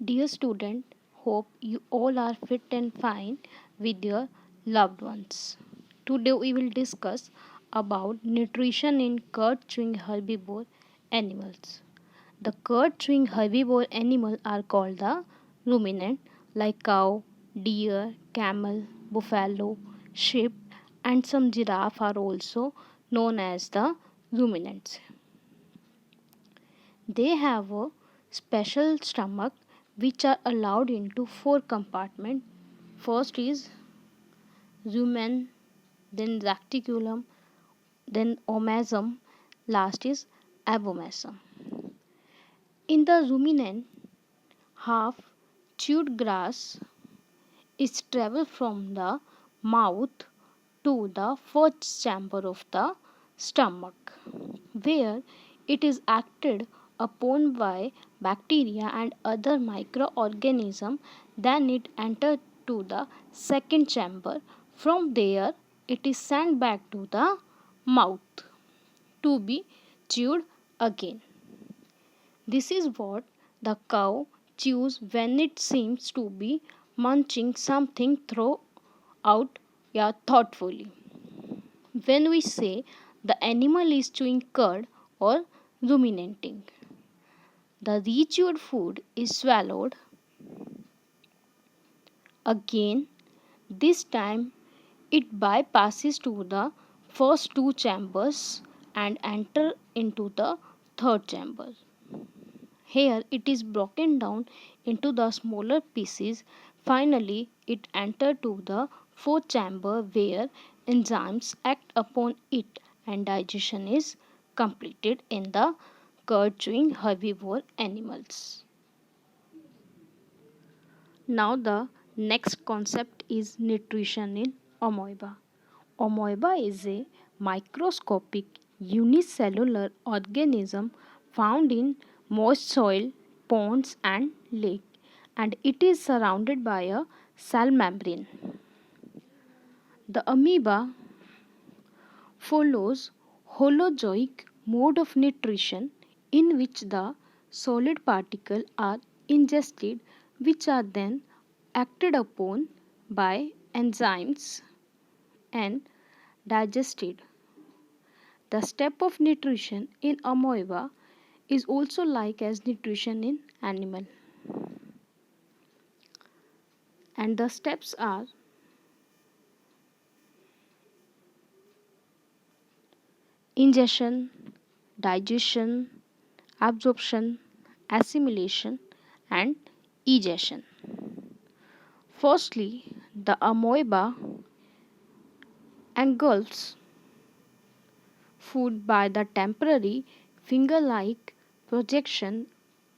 Dear student, hope you all are fit and fine with your loved ones. Today we will discuss about nutrition in curd chewing herbivore animals. The curd chewing herbivore animals are called the ruminant like cow, deer, camel, buffalo, sheep and some giraffe are also known as the ruminants. They have a special stomach which are allowed into four compartments. First is rumen, then reticulum, then omasum, last is abomasum. In the ruminant, half chewed grass is travel from the mouth to the first chamber of the stomach, where it is acted upon by bacteria and other microorganisms. Then it enters to the second chamber. From there, it is sent back to the mouth to be chewed again. This is what the cow chews when it seems to be munching something throughout thoughtfully. When we say the animal is chewing cud or ruminating, the rechewed food is swallowed again. This time it bypasses to the first two chambers and enter into the third chamber. Here it is broken down into the smaller pieces. Finally, it enters to the fourth chamber where enzymes act upon it and digestion is completed in the curd chewing herbivore animals. Now the next concept is nutrition in amoeba. Amoeba is a microscopic unicellular organism found in moist soil, ponds and lakes, and it is surrounded by a cell membrane. The amoeba follows holozoic mode of nutrition in which the solid particles are ingested which are then acted upon by enzymes and digested. The step of nutrition in amoeba is also like as nutrition in animal, and the steps are ingestion, digestion, absorption, assimilation and egestion. Firstly, the amoeba engulfs food by the temporary finger-like projection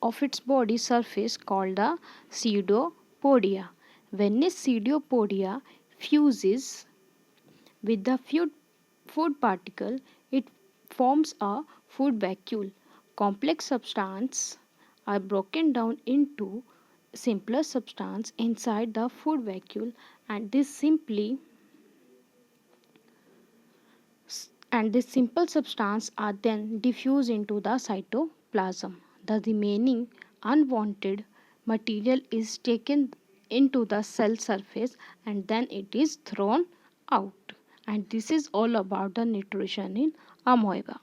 of its body surface called the pseudopodia. When a pseudopodia fuses with the food particle, it forms a food vacuole. Complex substances are broken down into simpler substance inside the food vacuole, and this simple substance are then diffused into the cytoplasm. The remaining unwanted material is taken into the cell surface and then it is thrown out. And this is all about the nutrition in amoeba.